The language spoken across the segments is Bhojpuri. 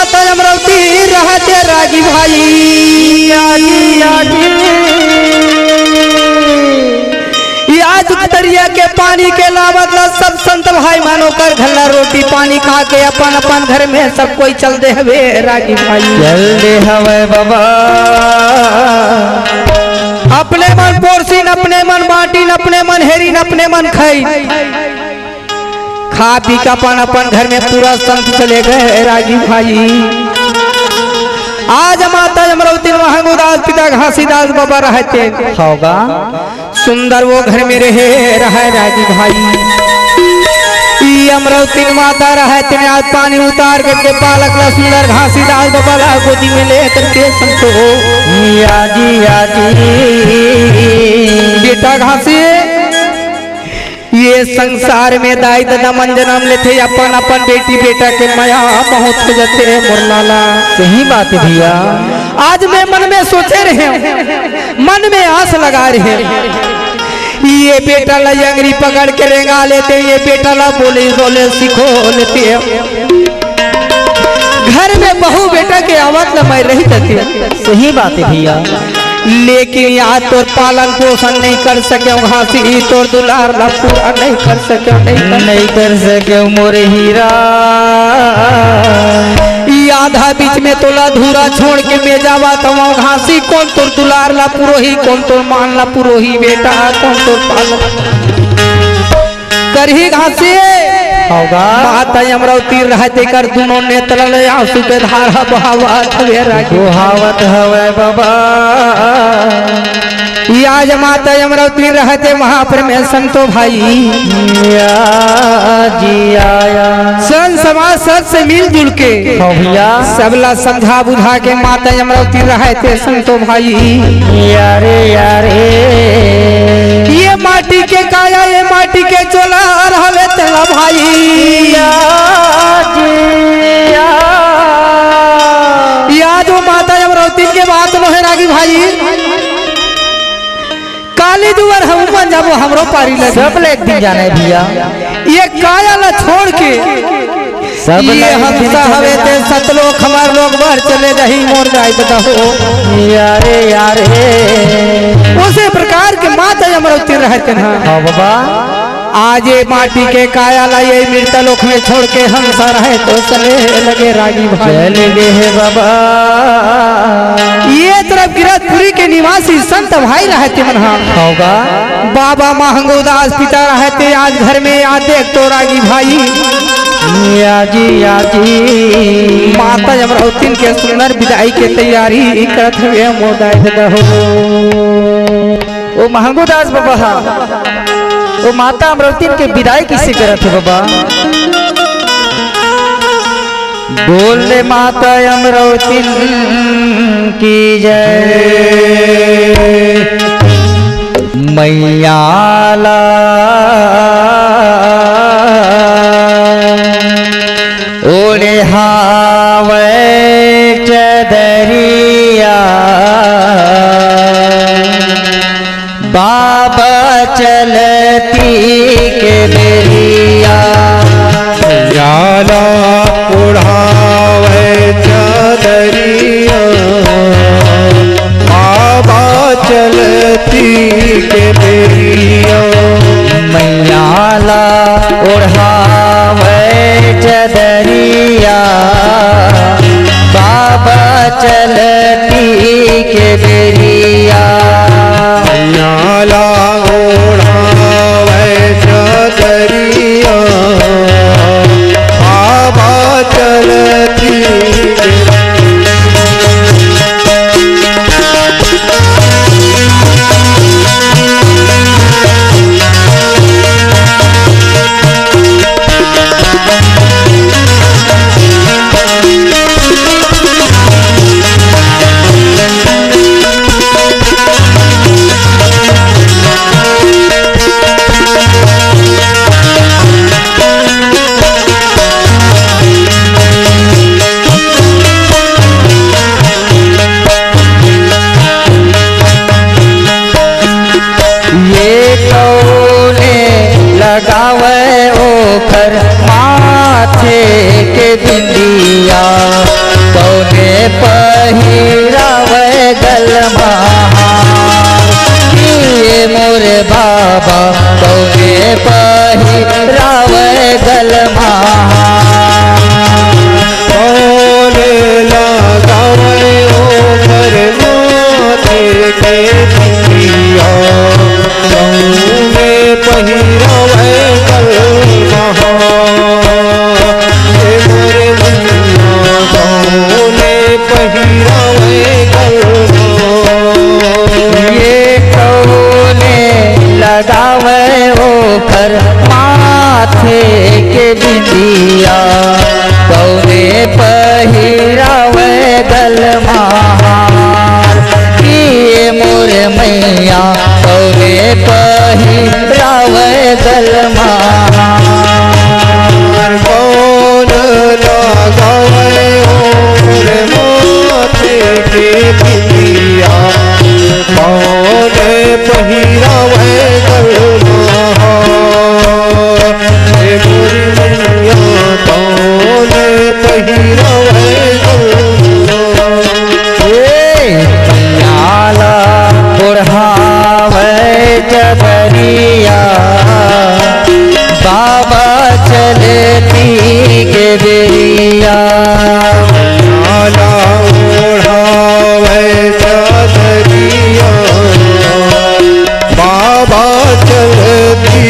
माता अमरावती रहते रागी भाई। आज दरिया के पानी के लावत सब संत भाई मानो कर घल्ला रोटी पानी खा के अपन अपन घर में सब कोई चल दे हवे रागी भाई। चल दे हवे बाबा अपने मन पोरसीन अपने मन बाटीन अपने मन हेरीन अपने मन खाई खा पी का अपन अपन घर में पूरा संत चले गए रागी भाई। आज माता अमरावती महंगूदास पिता घासीदास बाबा रहते होगा सुंदर वो घर में रहे रागी भाई। अमरावती माता रहते आज पानी उतार करके बालक सुंदर घासीदास बाबा गोदी में ले करके संतो बेटा घासी ये संसार में दाई दादा मन जन्म लेते अपन अपन बेटी बेटा के माया बहुत हो जाते मुरलाला। सही बात है भैया। आज मैं मन में सोचे रहे मन में आस लगा रहे ये बेटा ला अंगरी पकड़ के रेंगा लेते ये बेटा ला बोले बोले सिखो लेते घर में बहू बेटा के आवाज लमाई रही थी। सही बात है भैया। लेकिन यहाँ तोर पालन पोषण नहीं कर सके घासी तोर दुलार ला पूरा नहीं कर सके नहीं कर सके मोरे हीरा। आधा बीच में तोला धूरा छोड़ के मैं जावा तो घासी कौन तोर दुलार ला पुरोही कौन तोर मान ला पुरोही बेटा कौन तोर पालन करही घासी होगा। माता अमरावती रहते कर दोनों नेत्र ले आंसू के धारा बहावत हवे बाबा। आज माता अमरावती रहते महापुर में संतो भाई जी आया सन समाज सत से मिलजुल के भैया सबला समझा बुझा के माता अमरावती रहते संतो भाई। यारे यारे ये माटी के काया ये माटी के चोला रहले चला भाई। या जो माता अमरावती के बात लोहे रागी भाई काली दुआर हम जब हमरो पारी लगे सब ले एक दिन जाना है भैया। ये काया ला छोड़ के सब ये हमसा हवे ते सतलोक हमार लोग बाहर चले रही मोर जाए बताओ यारे यारे उसी प्रकार के माता अमरावती रहते हैं। हाँ बाबा। आज ये माटी के काया ला ये मृत लोक में छोड़ के हंसा रहे तो चले लगे रागी भाई। चले गए बाबा। ये तरफ गिरधपुरी के निवासी संत भाई रहते मन होगा। बाबा महंगूदास पिता रहते आज घर में आज देख तो रागी भाई। याजी माता अमरावती के सुंदर विदाई के तैयारी करत हुए मोदाय ओ महंगूदास बाबा वो माता अमरावती के विदाई किससे करत है बाबा। बोले माता अमरावती की जय मैयाला ओले हावे चदरिया बाबा चलती के बेरिया याला उड़ावे चदरिया बाबा चलती के बेरिया मैयाला उड़ावे चदरिया बाबा चलती के बेरिया याला उड़ावे पहिरावे गलमा ये मोरे बाबा कौने पहिरावे गलमा कौन लगावे ओकर माथे के बिंदिया कौने पहिरावे गलमा हे मोरे मैया कौने पहिरावे गलमा ये कौने लगावे ओकर माथे के बिंदिया कौने पहिरावे गलमा ये मोरे मैया कौने पहिरावे गलमा कौन लगावे ओकर माथे के बिंदिया कौन पहिरावे गलमा हे मोरी मैया कौन पहिरावे गलमा पियाला ओढ़ावे जबरिया बाबा चलती के बेरिया आला ओढ़ावे चादरिया बाबा चलती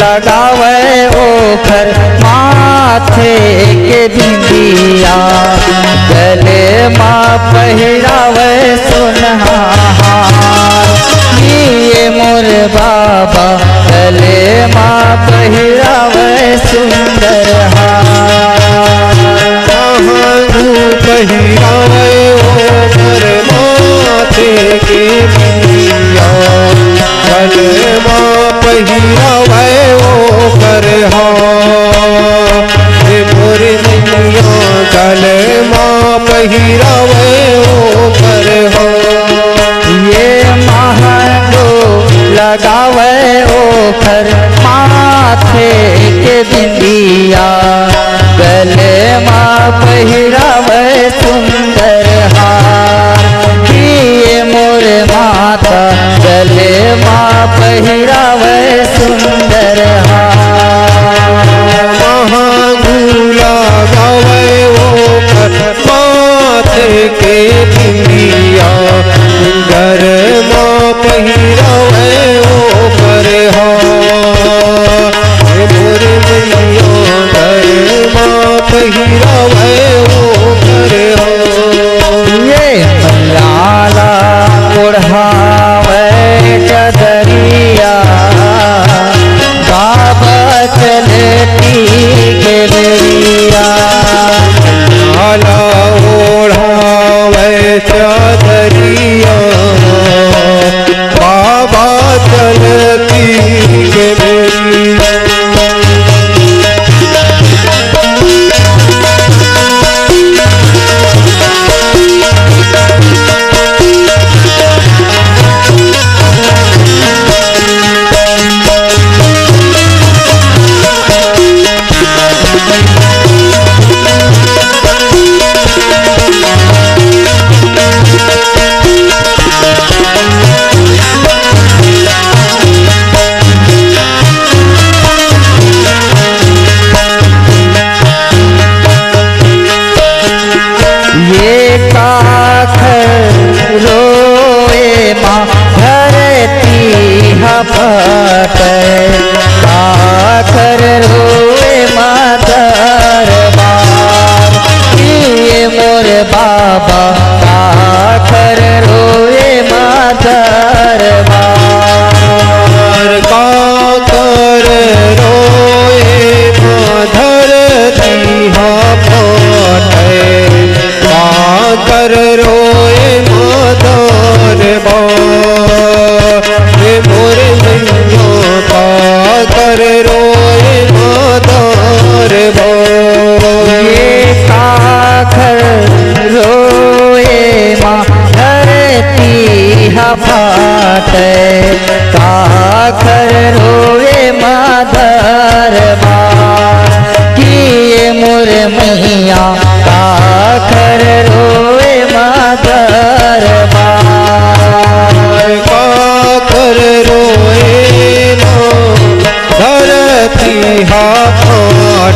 लगावे ओखर माथे के बिंदिया गले माँ पहिरावे सुनहार ये मोर बाबा गले माँ पहिरावे सुंदर हार पहिरावे ओकर माथे के बिंदिया गलमा पहिरावे ओकर हे मोरे मैया गलमा पहिरावे ओकर ये महंगो लगावे ओखर माथे के बिंदिया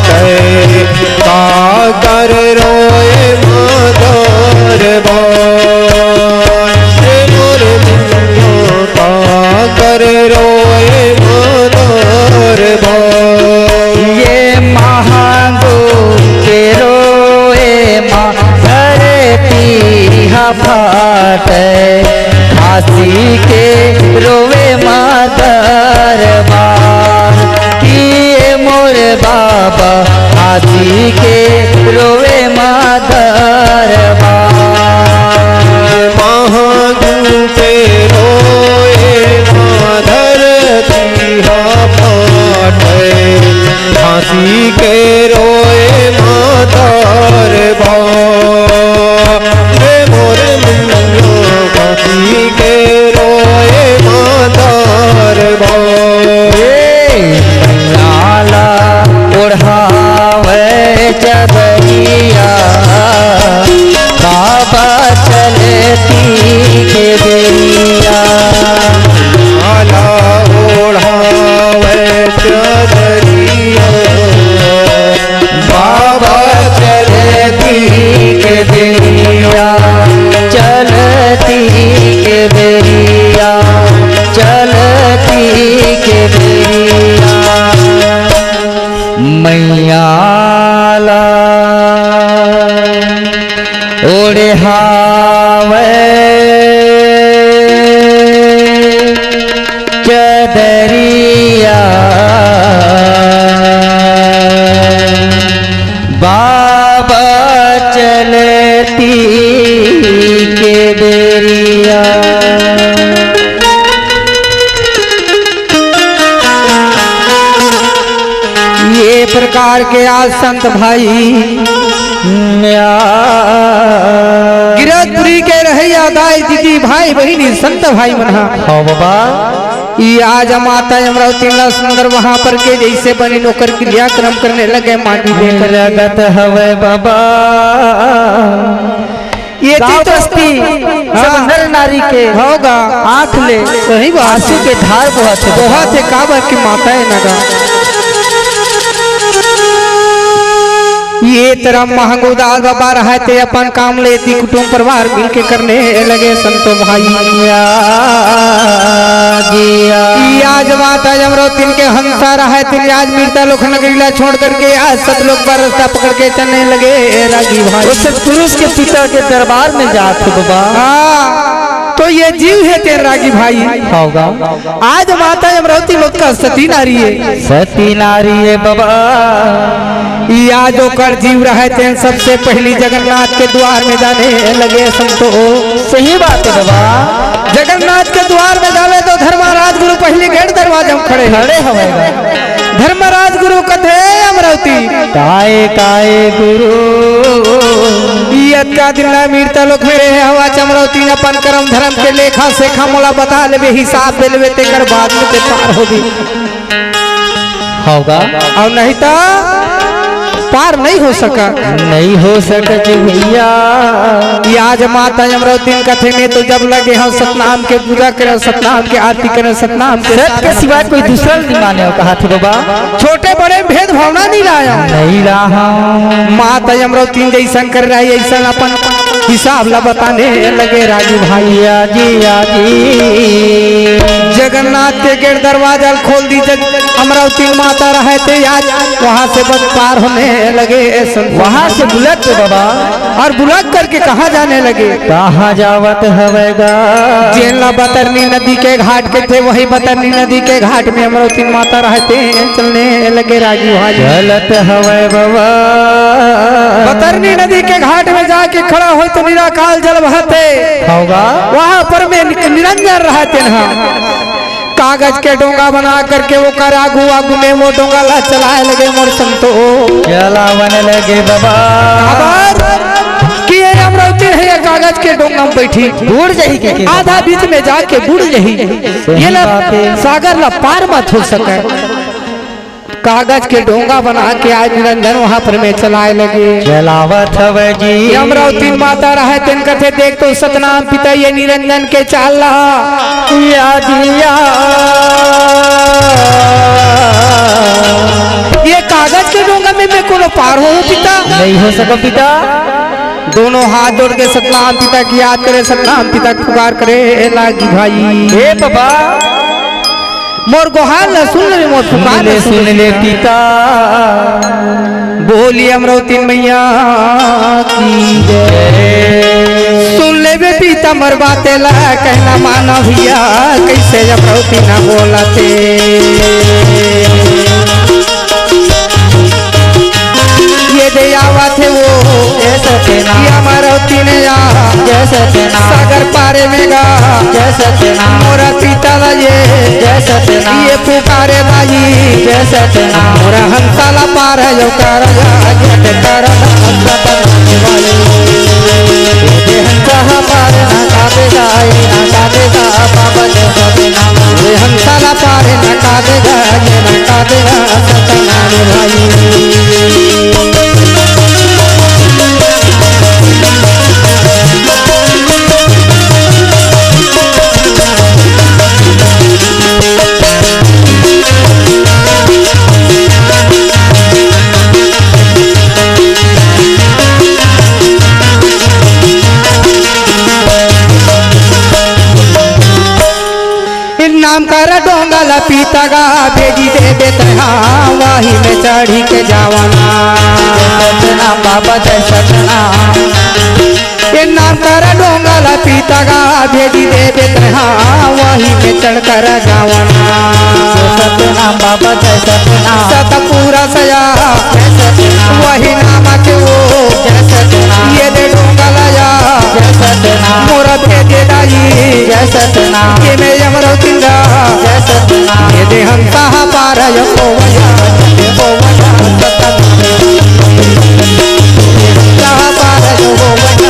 माटे काकर रोए माधर मोर मियो काकर रोए माधर ये महागो के रोए माँ धरती फाटे फांसी के रोवे माँ दरबार किए मोर बाबा फांसी के रोवे माँ दरबार महागु पे रोए माधर फाटे फांसी के रोए माधर मोर मियो फांसी के रोए माधर लाला ओढ़ावे जबरिया बाबा चलती के बेरिया माला ओढ़ावे चदरिया बाबा चलती के बेरिया चलती के बेरिया चलती के बेरिया मैयाला ओढ़े हावे चदरिया बाबा चलती के बेरिया ये प्रकार के आज संत भाई गिरधपुरी के रहे दाई दीदी भाई बहिनी संत भाई मना हाँ बाबा ये आज माता अमरावती सुंदर वहां पर के जैसे बने नौकर क्रियाक्रम करने लगे माटी देकर लगत हवे बाबा ये तीर्थस्थी सब नर नारी के होगा आंख ले सही बात आंसू के धार बहुत है काबर की माता है नगा ये तरह महंगोदास बाबा रहे थे अपन काम लेती कुटुंब परिवार मिलके करने लगे संतो भाई आज माता अमरावती के हंसा रहे थे आज मीरता लोग नगरीला छोड़ करके आज सब लोग पर रास्ता पकड़ के चलने लगे रागी भाई पुरुष के पिता के दरबार में जाते बाबा हाँ तो ये जीव है तेरे रागी भाई होगा आज माता अमरावती लोग का सती नारी है सती नारी है बाबा या जो कर जीव रहे थे सबसे पहली जगन्नाथ के द्वार में जाने लगे संतो सही बात है बाबा जगन्नाथ के द्वार में जावे तो धर्मराज गुरु पहले गेट दरवाजे में खड़े हवेगा धर्मराज गुरु कथे अमरावती काए काए गुरु का दिन मीरता लोग मेरे हवा अमरावती अपन कर्म धर्म के लेखा सेखा मोला बता लेवे हिसाब दे लेवे तेकर बाद में ते पार होगी होगा और नहीं तो पार नहीं हो सका भैया आज माता अमरावती कथे में तो जब लगे हम सतनाम के पूजा करे सतनाम के आरती करे सतनाम के सत के सिवाय कोई दूसरा नहीं माने हो कहा थे बाबा छोटे बड़े भेद भावना नहीं लाया नहीं रहा माता अमरावती जैसा कर रहा है ऐसा अपन हिसाब ला बताने लगे राजू भाई आजी जगन्नाथ के गेट दरवाजा खोल दी अमरावती माता रहे थे आज वहाँ से बस पार होने लगे वहाँ से बुलक के बाबा और बुलक करके कहाँ जाने लगे कहाँ जावत हवेगा जेला बतरनी नदी के घाट के थे वही बतरनी नदी के घाट में अमरावती माता रहते चलने लगे राजू भाई चलत हवे बाबा बतरनी नदी के घाट में जाके खड़ा हो तो निराकाल जल बहते होगा वहाँ पर में निरंजन रहते हैं कागज के डोंगा बना करके वो कर आगू आगू में वो डोंगा ला चलाए लगे मोर संतो चलावन लगे बाबा कि ये अमरावती है कागज के डोंगा में बैठी बूढ़ जही के आधा बीच में जाके बूढ़ जही ये ला सागर ला पार मत हो सके कागज के डोंगा बना के आज निरंजन वहाँ पर में चलाए लगे चलावत हवे जी अमरावती माता रहे तेन कथे देख तो सतनाम पिता ये निरंजन के चाला ये कागज के डोंगा में मैं कोनो पार हो पिता नहीं हो सको पिता। दोनों हाथ जोड़ के सतनाम पिता की याद करे, सतनाम पिता की पुकार करे लागी भाई। हे बाबा मोर गोहार ला सुन ले, मोर पुकार ला सुन ले पिता। बोली अमरावती मैया की जय। सुन ले बे पिता मोर बाते ला कहना माना भैया, कैसे अमरावती ना बोलते। ये दे आवा थे वो जैसे तेना, ये अमरावती ने आ जैसे तेना, सागर पारे में गा जैसे तेना, मोरा पिता ला ये जैसे तेना, ये पुकारे भाई जैसे तेना, मोरा हंसाला पार है जो कर जट कर हंसाला पार न कादेगा ये न कादेगा सतनाम भाई। नाम कर डोंगला पीता गा भेजी दे बेतहा वाही में चढ़ी के जावाना। सतना बाबा जय सतना, ये नाम कर डोंगला पीता गा भेजी दे बेतहा वाही में चढ़ कर जावाना। सतना बाबा जय सतना, सत पूरा सया जय सतना, वही नाम के वो जय सतना, ये दे डोंगला या जय सतना, मोरा भेजे दाई जय सतना, ये मैं अमरावती गा जय सतना, ये दे हंसा पार यो वया वो वया सतनाम पार यो वया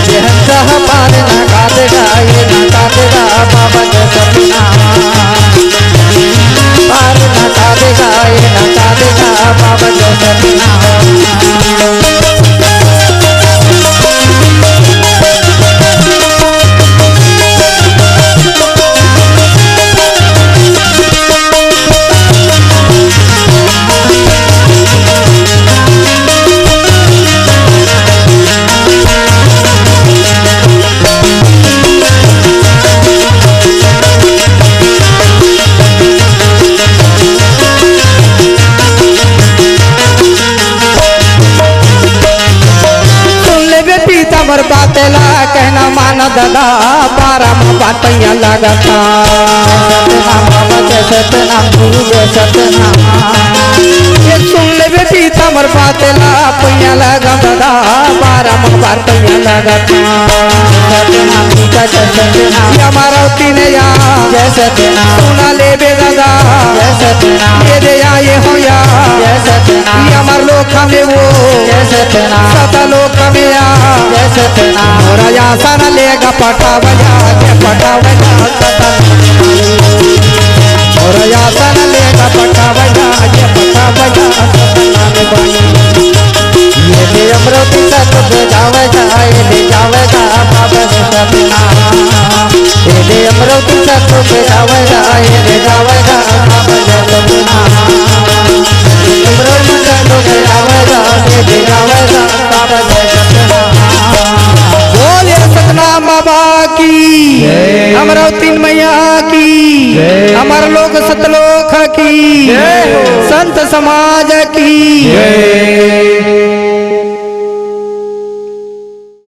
ये हंसा पार ना कादेगा ये ना कादेगा बाबा जय सतना, पार ना कादेगा ये ना कादेगा बाबा जय सतना। हमर बातेला कहना माना दादा पारा में बातैया लगता। सतनाम बाबा जय सतनाम, गुरु जय सतनाम, ये सुन ले बेटी हमर बातेला पैया लगा दादा पारा में बातैया लगता। सतनाम पिता जय सतनाम, अमरावती ने या जय सतनाम, सुना ले बे दादा जय सतनाम, ये दे आए हो या जय सतनाम, ये अमर लोक में वो जय सतनाम, सता लोक में या जय सतनाम, और आसन लेगा पटा बजा के पटा बजा और आसन लेगा पटा बजा के पटा बजा सतनाम भाई। ये ले अमरावती सत जावेगा ये ले जावेगा बाबा जय सतनाम, ये ले अमरावती सत जावेगा ये ले जावेगा बाबा जय सतनाम, अमरावती सत जावेगा ये ले जावेगा बाबा जय सतनाम। बोले सतनाम बाबा की, अमरावती मैया की, अमर लोक सतलोक की, संत समाज की।